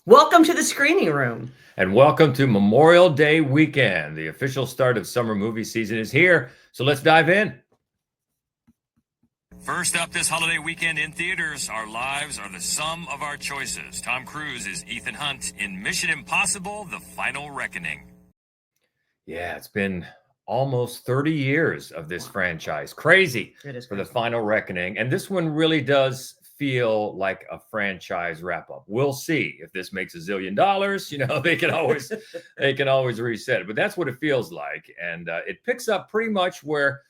Welcome to the screening room. And welcome to Memorial Day weekend. The official start of summer movie season is here, so let's dive in. First up this holiday weekend in theaters, our lives are the sum of our choices. Tom Cruise is Ethan Hunt in Mission Impossible: The Final Reckoning. Yeah, it's been almost 30 years of this franchise. Crazy It is for the crazy. Final Reckoning. And this one really does feel like a franchise wrap up. We'll see if this makes $1 zillion. You know, they can always reset it. But that's what it feels like. And it picks up pretty much where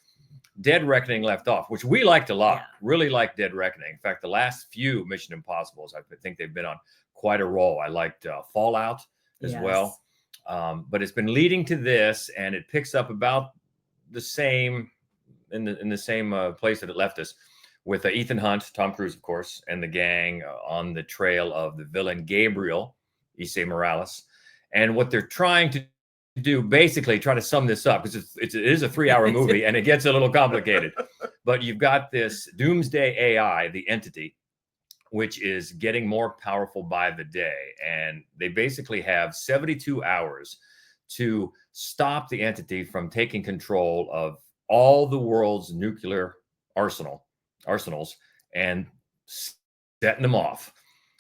Dead Reckoning left off, which we liked a lot. Yeah. Really liked Dead Reckoning. In fact, the last few Mission Impossibles, I think they've been on quite a roll. I liked Fallout as well. But it's been leading to this, and it picks up about the same in the same place that it left us, with Ethan Hunt, Tom Cruise, of course, and the gang on the trail of the villain Gabriel Issei Morales. And what they're trying to do, basically, try to sum this up, because it is a 3-hour movie and it gets a little complicated. But you've got this doomsday AI, the entity, which is getting more powerful by the day. And they basically have 72 hours to stop the entity from taking control of all the world's nuclear arsenals and setting them off.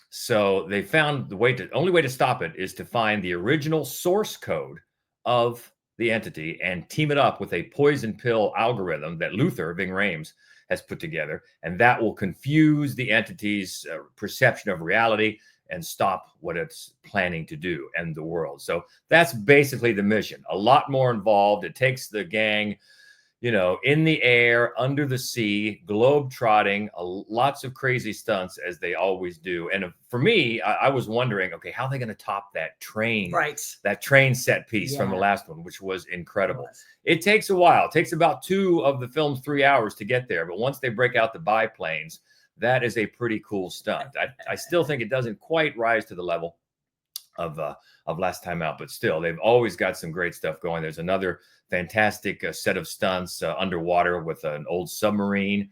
So they found only way to stop it is to find the original source code of the entity and team it up with a poison pill algorithm that Luther Ving Rhames has put together, and that will confuse the entity's perception of reality and stop what it's planning to do and the world. So that's basically the mission. A lot more involved. It takes the gang, in the air, under the sea, globe trotting, lots of crazy stunts, as they always do. And for me, I was wondering, okay, how are they going to top that train? Right. That train set piece from the last one, which was incredible. It takes a while. It takes about 2 of the film's 3 hours to get there. But once they break out the biplanes, that is a pretty cool stunt. I still think it doesn't quite rise to the level of Last Time Out, but still, they've always got some great stuff going. There's another fantastic set of stunts underwater with an old submarine.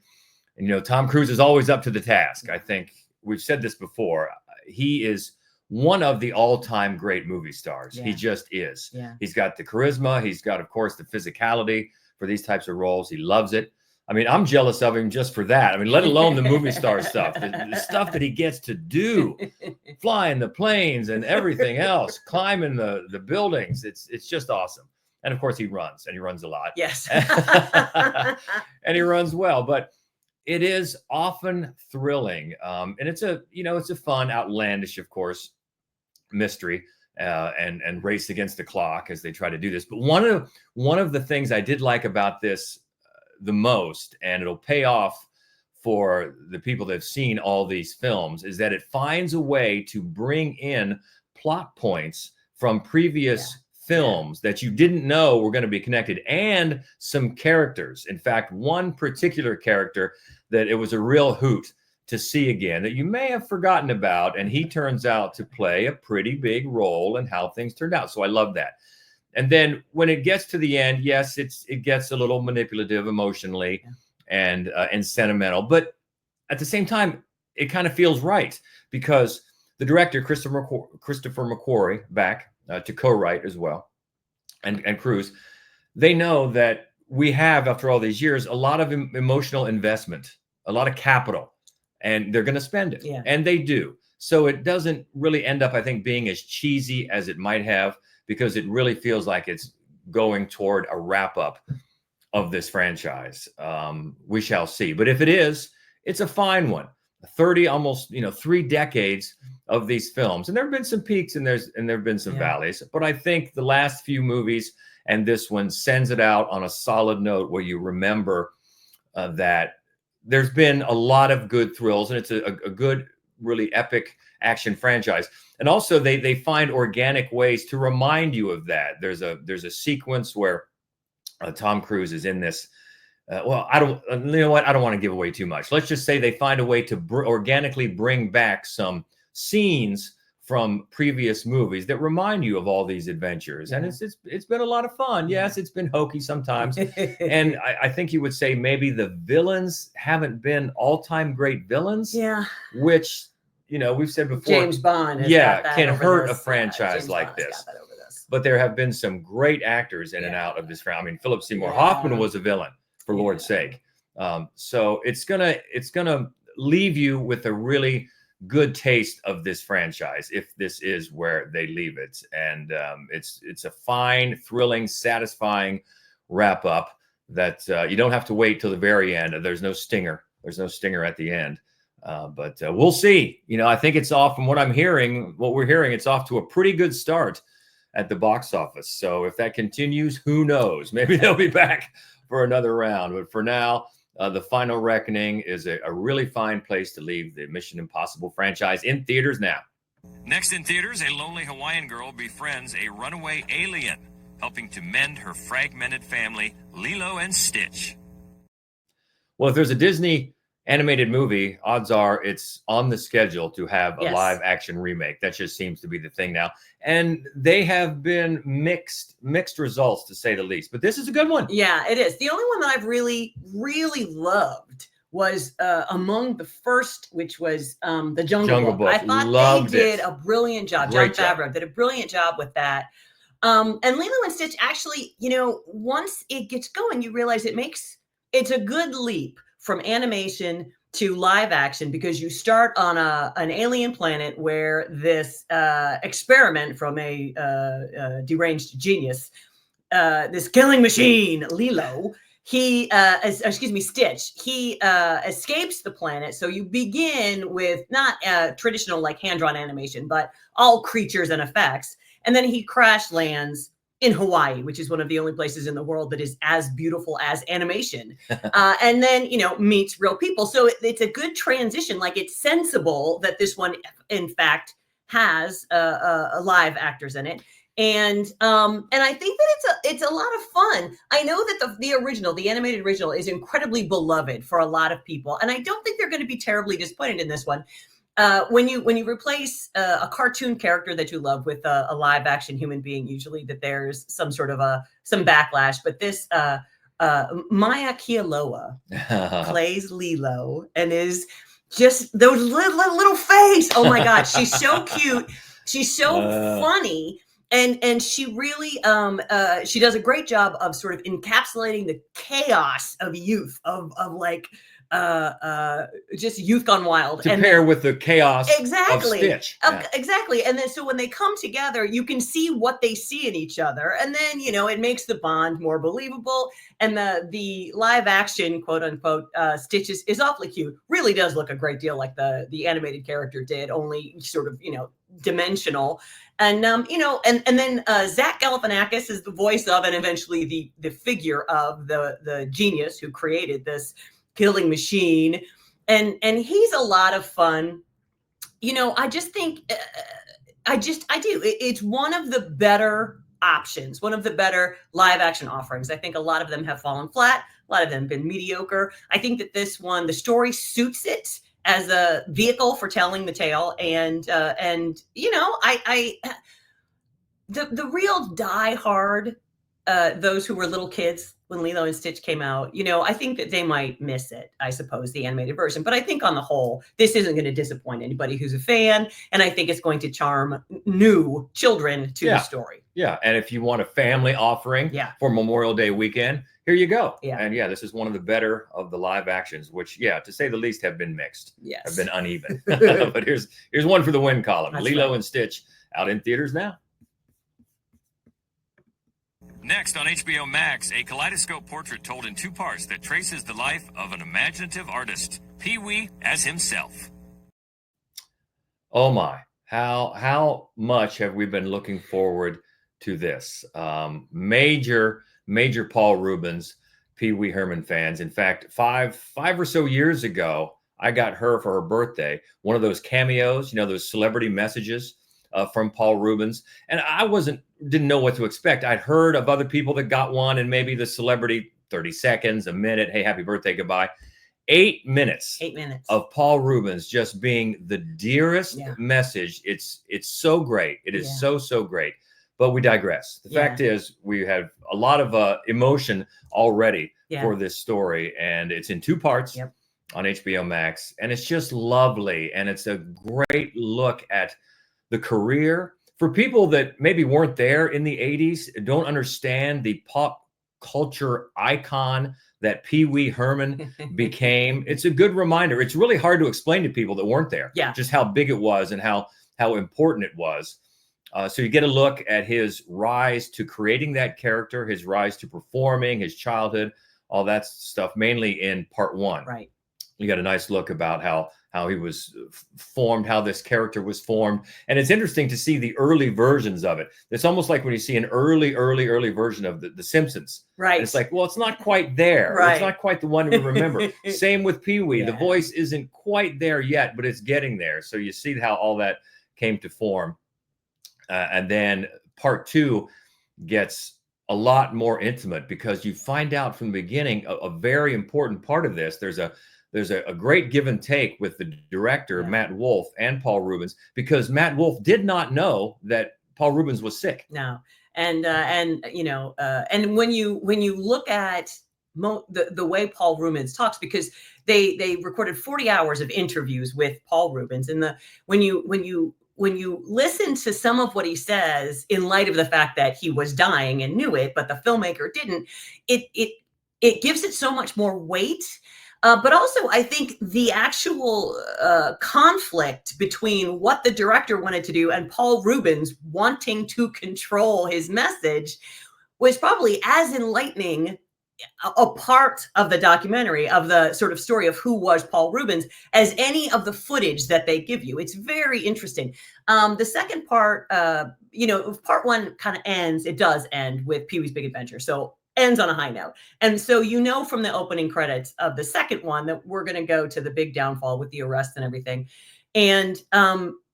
And, Tom Cruise is always up to the task. I think we've said this before. He is one of the all-time great movie stars. Yeah. He just is. Yeah. He's got the charisma. He's got, of course, the physicality for these types of roles. He loves it. I mean, I'm jealous of him just for that. I mean, let alone the movie star stuff, the stuff that he gets to do, flying the planes and everything else, climbing the buildings. It's just awesome. And of course, he runs a lot. Yes. And he runs well, but it is often thrilling. And it's a fun, outlandish, of course, mystery and race against the clock as they try to do this. But one of the things I did like about this the most, and it'll pay off for the people that have seen all these films, is that it finds a way to bring in plot points from previous films that you didn't know were going to be connected, and some characters. In fact, one particular character that it was a real hoot to see again that you may have forgotten about, and he turns out to play a pretty big role in how things turned out. So I love that. And then when it gets to the end, yes, it gets a little manipulative emotionally and sentimental, but at the same time, it kind of feels right, because the director, Christopher McQuarrie, back to co-write as well, and Cruise, they know that we have, after all these years, a lot of emotional investment, a lot of capital, and they're going to spend it, and they do. So it doesn't really end up, I think, being as cheesy as it might have, because it really feels like it's going toward a wrap-up of this franchise. We shall see. But if it is, it's a fine one. 30, almost 3 decades of these films. And there have been some peaks and there have been some valleys. But I think the last few movies and this one sends it out on a solid note, where you remember that there's been a lot of good thrills, and it's a good, really epic action franchise. And also they find organic ways to remind you of that. There's a sequence where Tom Cruise is in this. I don't want to give away too much. Let's just say they find a way to organically bring back some scenes from previous movies that remind you of all these adventures. And it's been a lot of fun. Yes, it's been hokey sometimes. And I think you would say maybe the villains haven't been all-time great villains. Yeah. Which, we've said before, James Bond has yeah, got that can over hurt this. a franchise James like Bond has this. got that over this. But there have been some great actors in and out of this franchise. I mean, Philip Seymour Hoffman was a villain, for Lord's sake. So it's gonna leave you with a really good taste of this franchise if this is where they leave it. And it's a fine, thrilling, satisfying wrap up that you don't have to wait till the very end. There's no stinger. There's no stinger at the end. But we'll see. I think it's off from what we're hearing, it's off to a pretty good start at the box office. So if that continues, who knows? Maybe they'll be back for another round. But for now, The Final Reckoning is a really fine place to leave the Mission Impossible franchise, in theaters now. Next in theaters, a lonely Hawaiian girl befriends a runaway alien, helping to mend her fragmented family, Lilo and Stitch. Well, if there's a Disney animated movie, odds are it's on the schedule to have a live action remake. That just seems to be the thing now. And they have been mixed results, to say the least. But this is a good one. Yeah, it is. The only one that I've really, really loved was Among the First, which was The Jungle Book. I thought they did a brilliant job. Jon Favreau did a brilliant job with that. And Lilo and Stitch, actually, once it gets going, you realize it's a good leap from animation to live action, because you start on an alien planet where this experiment from a deranged genius, this killing machine, Lilo, Stitch, he escapes the planet. So you begin with not traditional like hand-drawn animation, but all creatures and effects. And then he crash lands in Hawaii, which is one of the only places in the world that is as beautiful as animation. And then, meets real people. So it's a good transition. Like, it's sensible that this one, in fact, has live actors in it. And I think that it's a lot of fun. I know that the animated original is incredibly beloved for a lot of people. And I don't think they're going to be terribly disappointed in this one. When you replace a cartoon character that you love with a live action human being, usually that there's some sort of some backlash. But this Maya Kealoha plays Lilo and is just those little face. Oh my God, she's so cute. She's so funny. And she really she does a great job of sort of encapsulating the chaos of youth, of like just youth gone wild, to pair with the chaos of Stitch. Exactly. And then so when they come together, you can see what they see in each other, and then it makes the bond more believable. And the live action, quote unquote, Stitch is awfully cute. Really does look a great deal like the animated character did, only sort of dimensional. And and then Zach Galifianakis is the voice of, and eventually the figure of the genius who created this killing machine, and he's a lot of fun. I just think I do. It's one of the better options, one of the better live action offerings. I think a lot of them have fallen flat. A lot of them have been mediocre. I think that this one, the story suits it as a vehicle for telling the tale, and the real diehard, those who were little kids when Lilo and Stitch came out, I think that they might miss it, I suppose, the animated version. But I think on the whole, this isn't going to disappoint anybody who's a fan. And I think it's going to charm new children to the story. Yeah. And if you want a family offering for Memorial Day weekend, here you go. Yeah. And this is one of the better of the live actions, which, to say the least, have been mixed. Yes. Have been uneven. But here's one for the win column. That's Lilo right. and Stitch out in theaters now. Next on HBO Max, a kaleidoscope portrait told in 2 parts that traces the life of an imaginative artist, Pee-wee as himself. Oh my, how much have we been looking forward to this? Major Paul Rubens, Pee Wee Herman fans. In fact, five or so years ago, I got her for her birthday, one of those cameos, those celebrity messages from Paul Rubens. And I didn't know what to expect. I'd heard of other people that got one, and maybe the celebrity, 30 seconds, a minute, hey, happy birthday, goodbye. 8 minutes. 8 minutes of Paul Rubens just being the dearest message. It's so great. It is so great. But we digress. The fact is, we have a lot of emotion already for this story, and it's in 2 parts. Yep. on HBO Max, and it's just lovely, and it's a great look at the career for people that maybe weren't there in the 80s, don't understand the pop culture icon that Pee Wee Herman became. It's a good reminder. It's really hard to explain to people that weren't there, just how big it was and how important it was. So you get a look at his rise to creating that character, his rise to performing, his childhood, all that stuff, mainly in part 1. Right. You got a nice look about how he was formed, how this character was formed. And it's interesting to see the early versions of it. It's almost like when you see an early version of the Simpsons. Right. And it's like, well, it's not quite there. Right. It's not quite the one we remember. Same with Pee Wee. The voice isn't quite there yet, but it's getting there. So you see how all that came to form. And then part 2 gets a lot more intimate because you find out from the beginning a very important part of this. There's a great give and take with the director, MaddWolf, and Paul Reubens, because MaddWolf did not know that Paul Reubens was sick. No. And you know, and when you look at the way Paul Reubens talks, because they recorded 40 hours of interviews with Paul Reubens, and when you listen to some of what he says in light of the fact that he was dying and knew it, but the filmmaker didn't, it gives it so much more weight. But also, I think the actual conflict between what the director wanted to do and Paul Reubens wanting to control his message was probably as enlightening a part of the documentary, of the sort of story of who was Paul Reubens, as any of the footage that they give you. It's very interesting. The second part, you know, part 1 kind of ends, it does end with Pee-wee's Big Adventure. So ends on a high note. And so, you know, from the opening credits of the second one that we're going to go to the big downfall with the arrest and everything. And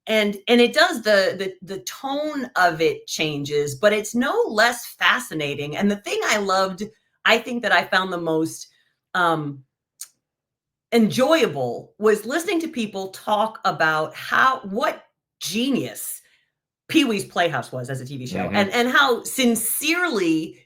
it does, the tone of it changes, but it's no less fascinating. And the thing I think that I found the most enjoyable was listening to people talk about what genius Pee-wee's Playhouse was as a TV show, and how sincerely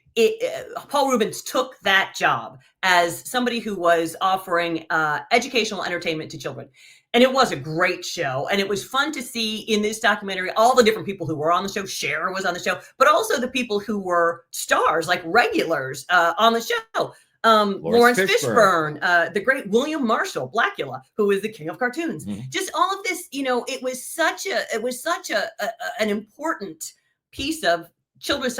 Paul Reubens took that job as somebody who was offering educational entertainment to children. And it was a great show. And it was fun to see in this documentary all the different people who were on the show. Cher was on the show, but also the people who were stars, like regulars on the show. Lawrence Fishburne, the great William Marshall, Blackula, who is the king of cartoons. Just all of this, you know, it was such an important piece of children's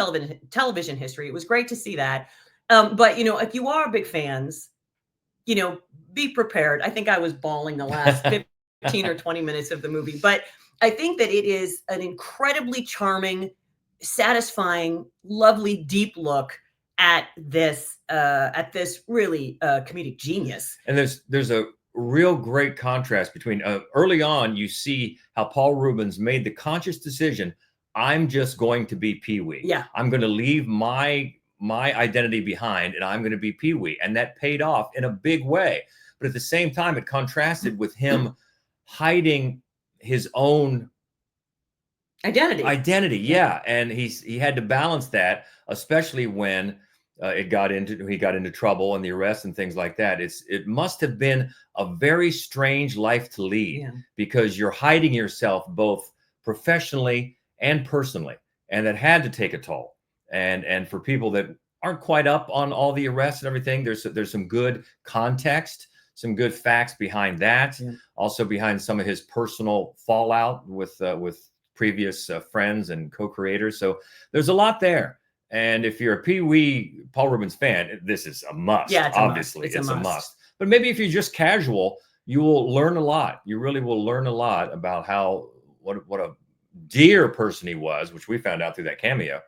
television history. It was great to see that. But, you know, if you are big fans, you know, be prepared. I think I was bawling the last 15 or 20 minutes of the movie. But I think that it is an incredibly charming, satisfying, lovely, deep look at this really comedic genius. And there's a real great contrast between early on, you see how Paul Reubens made the conscious decision, I'm just going to be Pee-wee. Yeah. I'm going to leave my identity behind and I'm going to be Pee-wee. And that paid off in a big way. But at the same time, it contrasted with him hiding his own identity. Yeah. And he had to balance that, especially when he got into trouble and the arrest and things like that. It must have been a very strange life to lead because you're hiding yourself both professionally and personally, and that had to take a toll. And for people that aren't quite up on all the arrests and everything, there's some good context, some good facts behind that. Also behind some of his personal fallout with previous friends and co-creators. So there's a lot there. And if you're a Pee-wee Paul Reubens fan, this is a must. Yeah, obviously, it's a must. But maybe if you're just casual, you will learn a lot. You really will learn a lot about what a dear person he was, which we found out through that cameo,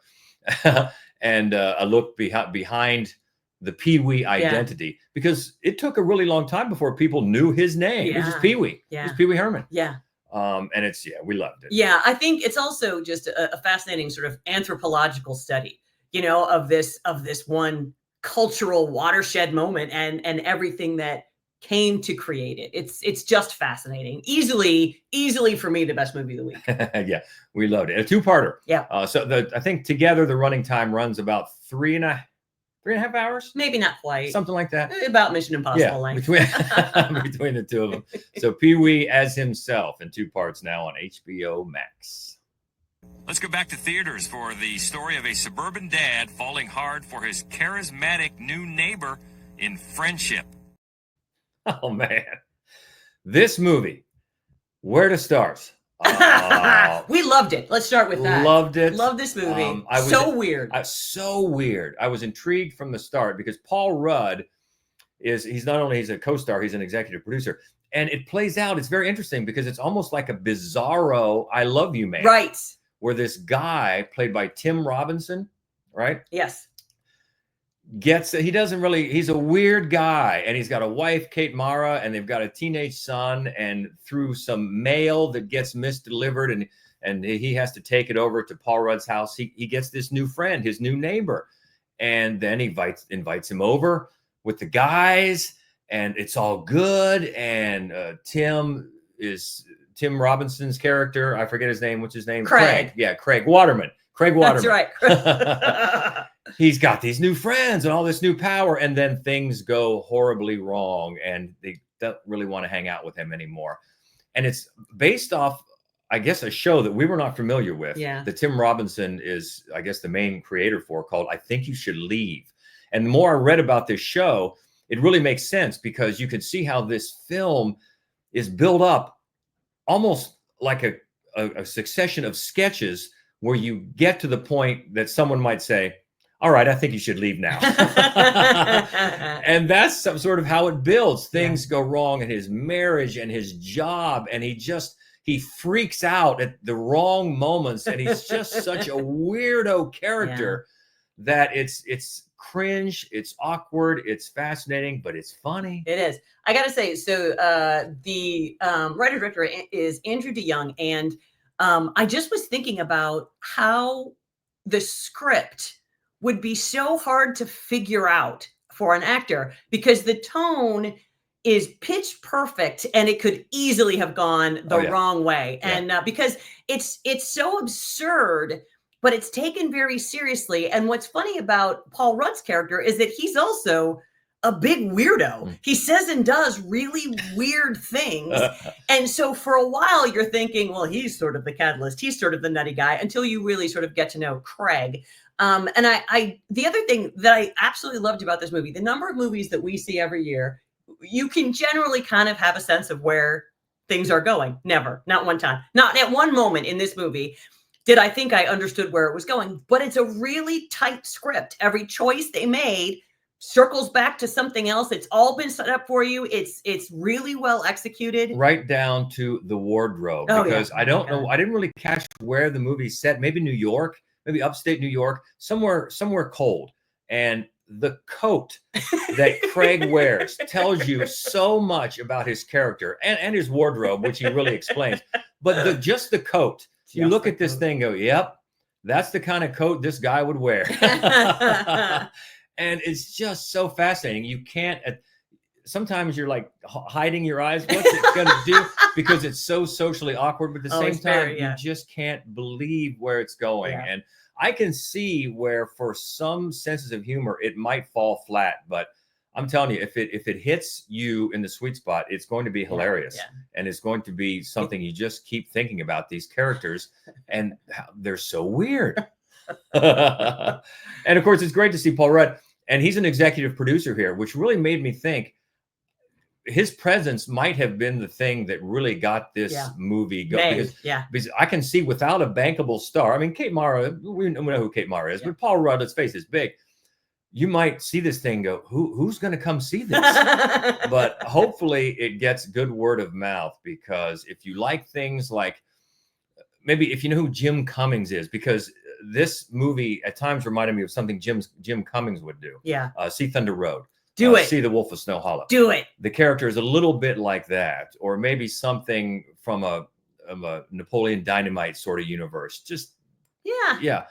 and a look behind the Pee-wee identity, because it took a really long time before people knew his name. It was just Pee-wee. It was Pee-wee Herman. And we loved it. Yeah, I think it's also just a fascinating sort of anthropological study, you know, of this one cultural watershed moment and everything that came to create it. It's just fascinating. Easily for me, the best movie of the week. Yeah, we loved it. A two-parter. Yeah. I think together the running time runs about 3.5 3.5 hours, Maybe not quite. something like that. About Mission Impossible length. Between the two of them. So Pee-wee as himself in 2 parts now on HBO Max. Let's go back to theaters for the story of a suburban dad falling hard for his charismatic new neighbor in Friendship. Oh man, this movie. Where to start? We loved it. Let's start with that. Loved it. Love this movie. I was so weird. So weird. I was intrigued from the start because Paul Rudd he's not only a co-star, he's an executive producer. And it plays out. It's very interesting because it's almost like a bizarro I Love You Man. Right. Where this guy played by Tim Robinson, right? Yes. He's a weird guy, and he's got a wife, Kate Mara, and they've got a teenage son, and through some mail that gets misdelivered and he has to take it over to Paul Rudd's house, he gets this new friend, his new neighbor, and then he invites him over with the guys, and it's all good, and Tim Robinson's character, I forget his name. What's his name? Craig. Yeah, Craig Waterman. That's right. He's got these new friends and all this new power, and then things go horribly wrong, and they don't really want to hang out with him anymore. And it's based off, I guess, a show that we were not familiar with. Yeah. That Tim Robinson is, I guess, the main creator for, called I Think You Should Leave. And the more I read about this show, it really makes sense because you can see how this film is built up almost like a succession of sketches where you get to the point that someone might say, all right, I think you should leave now. And that's sort of how it builds. Things go wrong in his marriage and his job, and he freaks out at the wrong moments, and he's just such a weirdo character that it's cringe, it's awkward, it's fascinating, but it's funny. It is. I gotta say, so the writer-director is Andrew DeYoung, and I just was thinking about how the script would be so hard to figure out for an actor because the tone is pitch perfect and it could easily have gone the wrong way. And because it's so absurd, but it's taken very seriously. And what's funny about Paul Rudd's character is that he's also a big weirdo. He says and does really weird things. And so for a while you're thinking, well, he's sort of the catalyst. He's sort of the nutty guy until you really sort of get to know Craig. And the other thing that I absolutely loved about this movie, the number of movies that we see every year, you can generally kind of have a sense of where things are going. Never, not one time, not at one moment in this movie did I think I understood where it was going, but it's a really tight script. Every choice they made circles back to something else. It's all been set up for you. It's really well executed. Right down to the wardrobe, because I don't know. I didn't really catch where the movie's set. Maybe New York, maybe upstate New York, somewhere cold. And the coat that Craig wears tells you so much about his character and his wardrobe, which he really explains. But just the coat, you look at this thing, go, yep, that's the kind of coat this guy would wear. And it's just so fascinating. You can't, sometimes you're like hiding your eyes. What's it going to do? Because it's so socially awkward. But at the same time, you just can't believe where it's going. Yeah. And I can see where for some senses of humor, it might fall flat. But I'm telling you, if it hits you in the sweet spot, it's going to be hilarious. Yeah. And it's going to be something you just keep thinking about these characters. And they're so weird. And of course, it's great to see Paul Rudd, and he's an executive producer here, which really made me think his presence might have been the thing that really got this movie going. Because I can see without a bankable star. I mean, Kate Mara, we know who Kate Mara is, but Paul Rudd, let's face it, is big. You might see this thing, go, who's going to come see this? But hopefully it gets good word of mouth, because if you like things like, maybe if you know who Jim Cummings is, because this movie at times reminded me of something Jim Cummings would do. Yeah. See Thunder Road. Do it. See The Wolf of Snow Hollow. Do it. The character is a little bit like that, or maybe something from a Napoleon Dynamite sort of universe. Just yeah.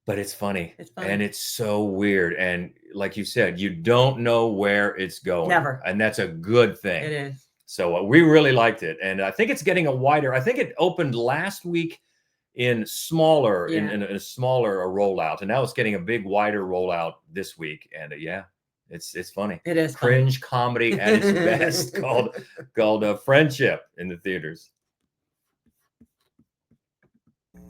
But it's funny. It's funny. And it's so weird. And like you said, you don't know where it's going. Never. And that's a good thing. It is. So we really liked it. And I think it's getting I think it opened last week in smaller, Yeah. in a smaller rollout. And now it's getting a big, wider rollout this week. And yeah, it's funny. It is Cringe comedy at its best called Friendship in the theaters.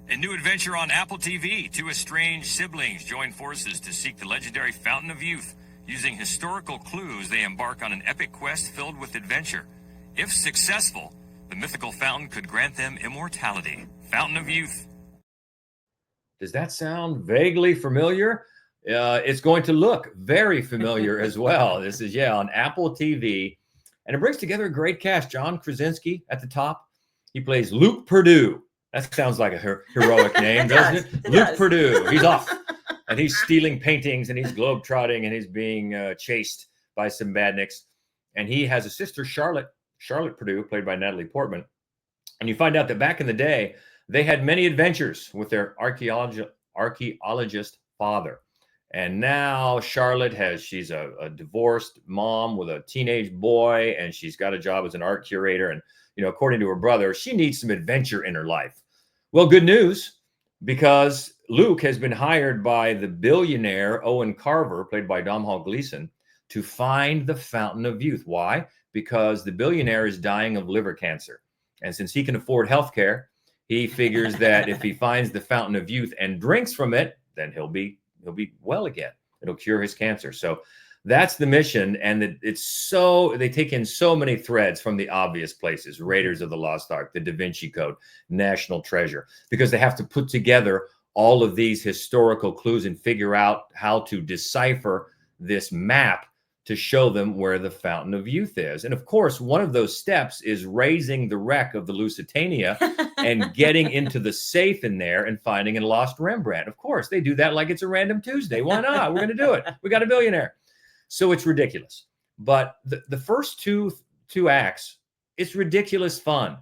A new adventure on Apple TV. Two estranged siblings join forces to seek the legendary Fountain of Youth. Using historical clues, they embark on an epic quest filled with adventure. If successful, the mythical fountain could grant them immortality. Fountain of Youth. Does that sound vaguely familiar? It's going to look very familiar as well. This is, on Apple TV. And it brings together a great cast. John Krasinski at the top. He plays Luke Perdue. That sounds like a heroic name, doesn't it? Luke Perdue. He's off. And he's stealing paintings, and he's globetrotting, and he's being chased by some badniks. And he has a sister, Charlotte Perdue, played by Natalie Portman. And you find out that back in the day, they had many adventures with their archaeologist father. And now Charlotte she's a divorced mom with a teenage boy, and she's got a job as an art curator. And, according to her brother, she needs some adventure in her life. Well, good news, because Luke has been hired by the billionaire Owen Carver, played by Domhnall Gleeson, to find the Fountain of Youth. Why? Because the billionaire is dying of liver cancer. And since he can afford health care, he figures that if he finds the Fountain of Youth and drinks from it, then he'll be well again. It'll cure his cancer. So that's the mission. And they take in so many threads from the obvious places: Raiders of the Lost Ark, the Da Vinci Code, National Treasure, because they have to put together all of these historical clues and figure out how to decipher this map to show them where the Fountain of Youth is. And of course, one of those steps is raising the wreck of the Lusitania and getting into the safe in there and finding a lost Rembrandt. Of course, they do that like it's a random Tuesday. Why not? We're going to do it. We got a billionaire. So it's ridiculous. But the first two acts, it's ridiculous fun.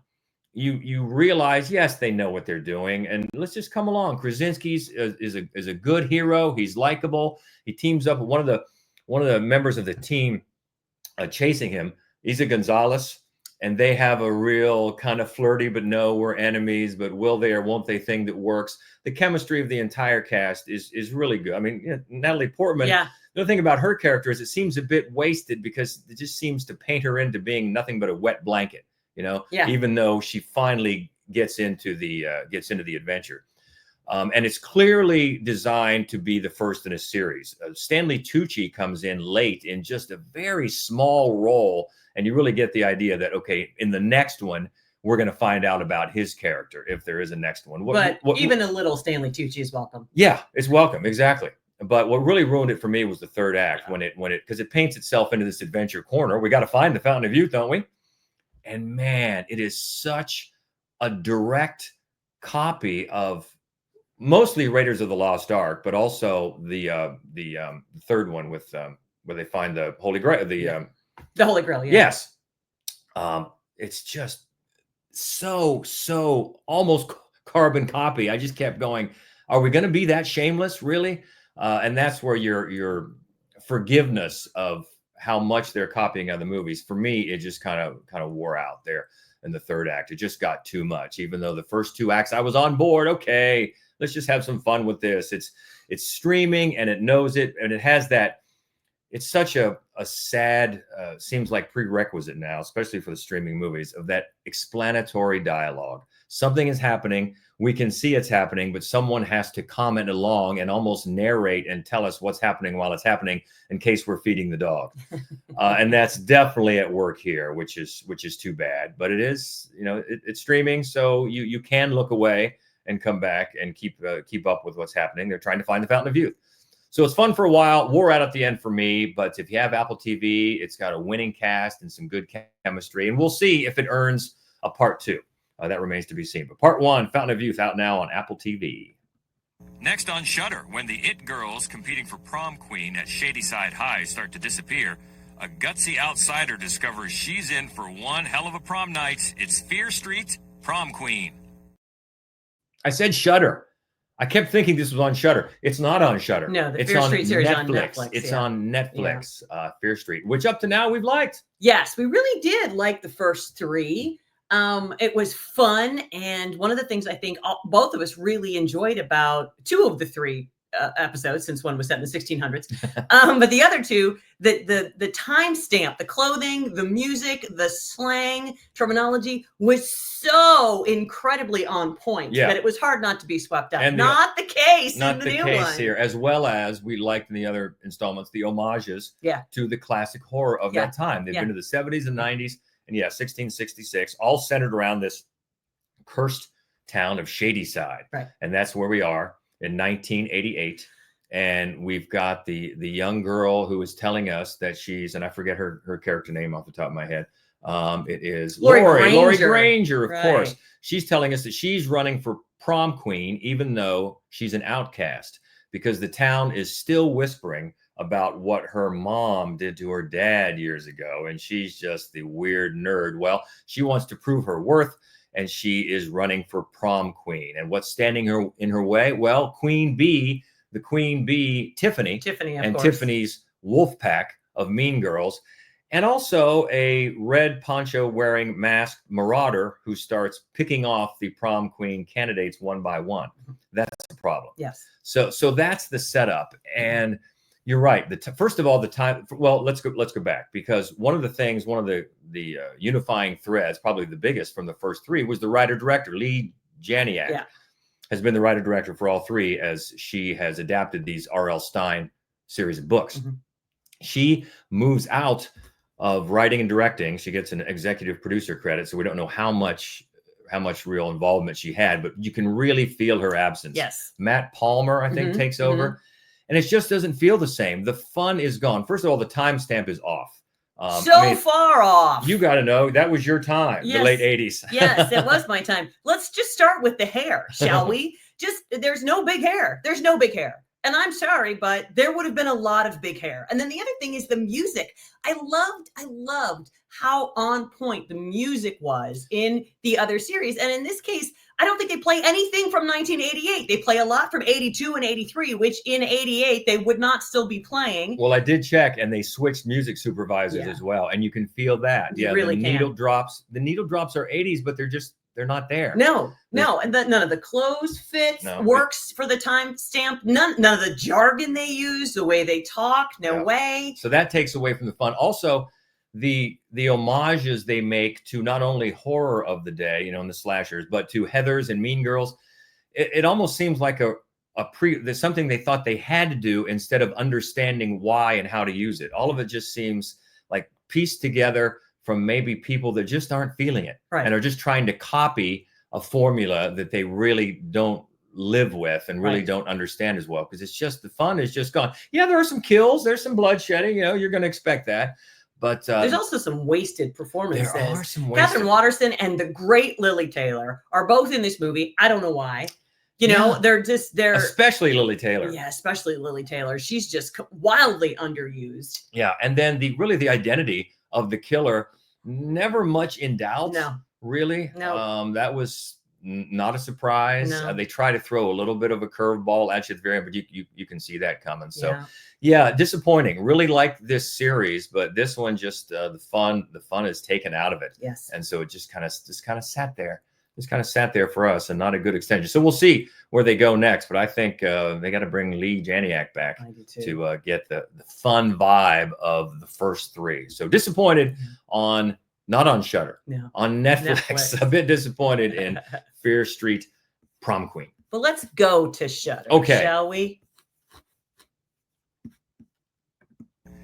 You realize, yes, they know what they're doing, and let's just come along. Krasinski is a good hero. He's likable. He teams up with one of the members of the team chasing him, Isa Gonzalez, and they have a real kind of flirty, but no, we're enemies, but will they or won't they thing that works. The chemistry of the entire cast is really good. I mean, Natalie Portman. Yeah. The other thing about her character is it seems a bit wasted because it just seems to paint her into being nothing but a wet blanket, even though she finally gets into the adventure. And it's clearly designed to be the first in a series. Stanley Tucci comes in late in just a very small role, and you really get the idea that, okay, in the next one, we're going to find out about his character if there is a next one. Even a little Stanley Tucci is welcome. Yeah, it's welcome, exactly. But what really ruined it for me was the third act because it paints itself into this adventure corner. We got to find the Fountain of Youth, don't we? And man, it is such a direct copy of mostly Raiders of the Lost Ark, but also the third one with where they find the Holy Grail. The Holy Grail. Yeah. Yes. It's just so almost carbon copy. I just kept going, are we going to be that shameless, really? And that's where your forgiveness of how much they're copying other movies, for me, it just kind of wore out there in the third act. It just got too much. Even though the first two acts I was on board, okay, let's just have some fun with this. It's streaming and it knows it, and it has that. It's such a sad, seems like prerequisite now, especially for the streaming movies, of that explanatory dialogue. Something is happening. We can see it's happening, but someone has to comment along and almost narrate and tell us what's happening while it's happening in case we're feeding the dog. And that's definitely at work here, which is too bad. But it is, it's streaming, so you can look away and come back and keep up with what's happening. They're trying to find the Fountain of Youth. So it's fun for a while, wore out at the end for me. But if you have Apple TV, it's got a winning cast and some good chemistry. And we'll see if it earns a part 2. That remains to be seen. But part 1, Fountain of Youth, out now on Apple TV. Next on Shudder, when the It girls competing for prom queen at Shadyside High start to disappear, a gutsy outsider discovers she's in for one hell of a prom night. It's Fear Street, Prom Queen. I said Shudder. I kept thinking this was on Shudder. It's not on Shudder. No, the it's Fear on Street series Netflix. on Netflix. It's on Netflix, Fear Street, which up to now we've liked. Yes, we really did like the first 3. It was fun. And one of the things I think both of us really enjoyed about 2 of the 3 episodes, since one was set in the 1600s, but the other 2, the timestamp, the clothing, the music, the slang, terminology was so incredibly on point that it was hard not to be swept up. And not the case in the new one. Here, as well as we liked in the other installments, the homages to the classic horror of that time. They've been to the 70s and 90s, and 1666, all centered around this cursed town of Shadyside. Right. And that's where we are in 1988. And we've got the young girl who is telling us that she's, and I forget her character name off the top of my head. It is Lori Granger, of course. She's telling us that she's running for prom queen, even though she's an outcast, because the town is still whispering about what her mom did to her dad years ago. And she's just the weird nerd. Well, she wants to prove her worth, and she is running for prom queen. And what's standing in her way? Well, Queen Bee, Tiffany, and course. Tiffany's wolf pack of mean girls, and also a red poncho wearing masked marauder who starts picking off the prom queen candidates one by one. That's the problem. Yes. So that's the setup. And you're right. First of all, the time. Well, let's go back, because one of the unifying threads, probably the biggest from the first 3, was the writer-director. Lee Janiak has been the writer-director for all 3, as she has adapted these R.L. Stine series of books. She moves out of writing and directing. She gets an executive producer credit, so we don't know how much real involvement she had, but you can really feel her absence. Yes. Matt Palmer, I think, takes over. And it just doesn't feel the same. The fun is gone. First of all, the timestamp is off. Far off. You got to know, that was your time, the late 80s. Yes, it was my time. Let's just start with the hair, shall we? There's no big hair. There's no big hair. And I'm sorry, but there would have been a lot of big hair. And then the other thing is the music. I loved how on point the music was in the other series. And in this case, I don't think they play anything from 1988. They play a lot from 82 and 83, which in 88, they would not still be playing. Well, I did check, and they switched music supervisors as well. And you can feel that. You really the needle drops are 80s, but they're not there. No. And none of the clothes fits, works for the timestamp. None of the jargon they use, the way they talk, no way. So that takes away from the fun. Also, the homages they make to not only horror of the day, in the slashers, but to Heathers and Mean Girls, it almost seems like there's something they thought they had to do instead of understanding why and how to use it. All of it just seems like pieced together from maybe people that just aren't feeling it and are just trying to copy a formula that they really don't live with and really don't understand as well, because it's just, the fun is just gone. Yeah, there are some kills, there's some bloodshedding, you're going to expect that. But there's also some wasted performances. There are some wasted. Katherine Waterston and the great Lily Taylor are both in this movie. I don't know why. They're especially Lily Taylor. Yeah, especially Lily Taylor. She's just wildly underused. Yeah, and then the identity of the killer, never much in doubt. No, really. No, that was not a surprise. No. They try to throw a little bit of a curveball at you at the very end, but you can see that coming. So yeah, disappointing. Really liked this series, but this one just the fun is taken out of it. Yes. And so it just kind of sat there. Just kind of sat there for us, and not a good extension. So we'll see where they go next. But I think they got to bring Lee Janiak back to get the fun vibe of the first 3. So disappointed not on Shudder, on Netflix. A bit disappointed in Fear Street Prom Queen. But let's go to Shudder, shall we?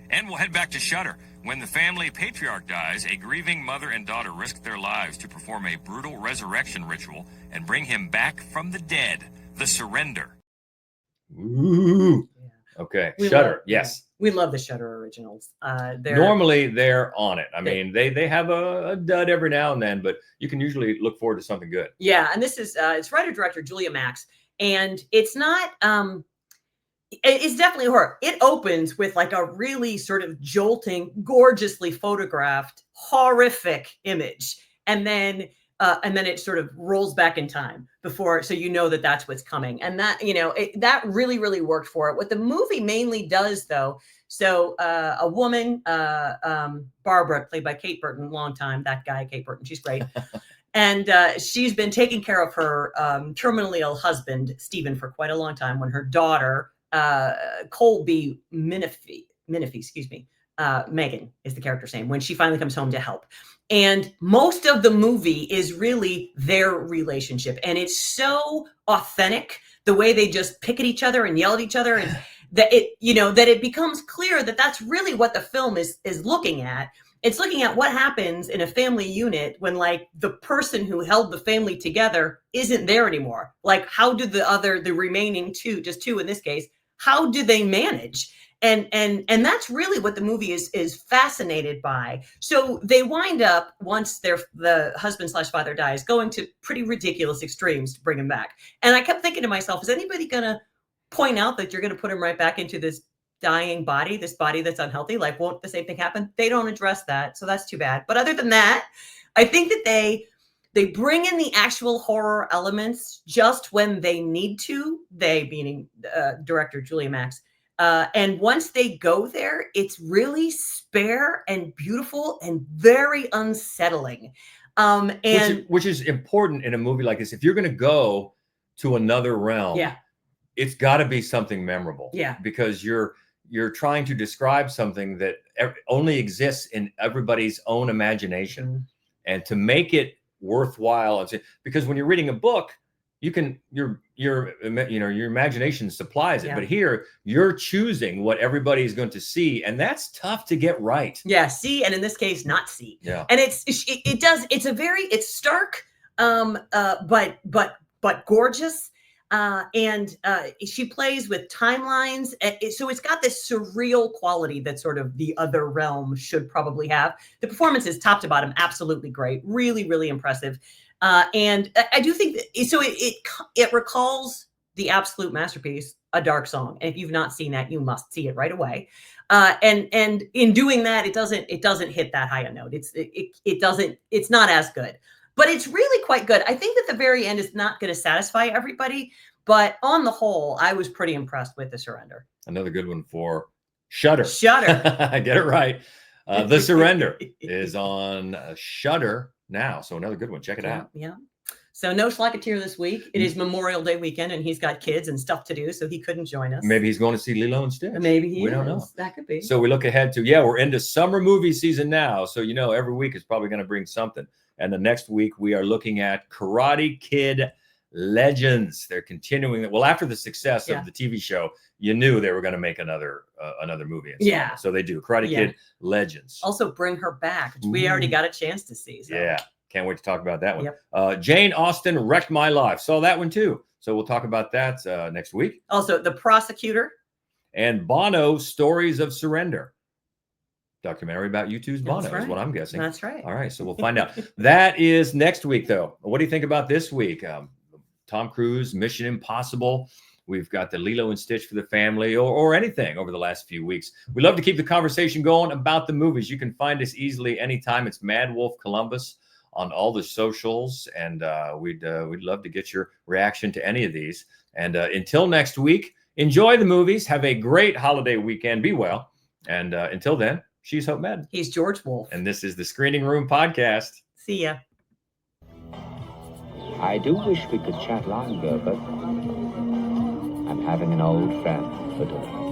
And we'll head back to Shudder. When the family patriarch dies, a grieving mother and daughter risk their lives to perform a brutal resurrection ritual and bring him back from the dead. The Surrender. Ooh. Yeah. Okay. Shudder. Yes. We love the Shudder originals. Normally they're on it. I mean, they have a dud every now and then, but you can usually look forward to something good. Yeah. And this is it's writer-director Julia Max. And it's not it's definitely horror. It opens with like a really sort of jolting, gorgeously photographed, horrific image. And then it sort of rolls back in time before, so that's what's coming. And that, that really, really worked for it. What the movie mainly does, though, so a woman, Barbara, played by Kate Burton, long time, that guy, Kate Burton, she's great. And she's been taking care of her terminally ill husband, Stephen, for quite a long time when her daughter, Colby Menifee, excuse me, Megan is the character's name, when she finally comes home to help. And most of the movie is really their relationship. And it's so authentic, the way they just pick at each other and yell at each other, and that it becomes clear that that's really what the film is looking at. It's looking at what happens in a family unit when, like, the person who held the family together isn't there anymore. Like, how do the remaining two in this case, how do they manage? And that's really what the movie is fascinated by. So they wind up, once the husband / father dies, going to pretty ridiculous extremes to bring him back. And I kept thinking to myself, is anybody going to point out that you're going to put him right back into this dying body, this body that's unhealthy? Like, won't the same thing happen? They don't address that. So that's too bad. But other than that, I think that they bring in the actual horror elements just when they need to, they meaning director Julia Max. And once they go there, it's really spare and beautiful and very unsettling. Which is important in a movie like this. If you're going to go to another realm, it's got to be something memorable. Yeah. Because you're trying to describe something that only exists in everybody's own imagination, Mm-hmm. and to make it worthwhile. Because when you're reading a book, you can your imagination supplies it, but here you're choosing what everybody's going to see, and that's tough to get right. Yeah, see, and in this case, not see. Yeah, and it's stark, but gorgeous. And she plays with timelines, so it's got this surreal quality that sort of the other realm should probably have. The performance is top to bottom absolutely great, really, really impressive. And I do think that, so it recalls the absolute masterpiece, A Dark Song. And if you've not seen that, you must see it right away. And in doing that, it doesn't hit that high a note. It's not as good. But it's really quite good. I think that the very end is not going to satisfy everybody, but on the whole, I was pretty impressed with The Surrender. Another good one for Shudder. I get it right. The Surrender is on Shudder now, so another good one. Check it out. Yeah. So no Schlocketeer this week. It is Memorial Day weekend, and he's got kids and stuff to do, so he couldn't join us. Maybe he's going to see Lilo instead. Maybe he We don't know. That could be. So we look ahead to, we're into summer movie season now. So, every week is probably going to bring something. And the next week, we are looking at Karate Kid Legends. They're continuing. Well, after the success of the TV show, you knew they were going to make another movie. Yeah. So they do. Karate Kid Legends. Also Bring Her Back, which we already got a chance to see. So. Yeah. Can't wait to talk about that one. Yep. Jane Austen Wrecked My Life. Saw that one too. So we'll talk about that next week. Also, The Prosecutor. And Bono, Stories of Surrender. Documentary about U2's Bono is what I'm guessing. That's right. All right, so we'll find out. That is next week, though. What do you think about this week? Tom Cruise, Mission Impossible. We've got the Lilo and Stitch for the family, or anything over the last few weeks. We love to keep the conversation going about the movies. You can find us easily anytime. It's MaddWolf Columbus on all the socials, and we'd love to get your reaction to any of these. And until next week, enjoy the movies. Have a great holiday weekend. Be well. And until then, she's Hope Madden. He's George Wolf. And this is the Screening Room Podcast. See ya. I do wish we could chat longer, but I'm having an old friend for dinner.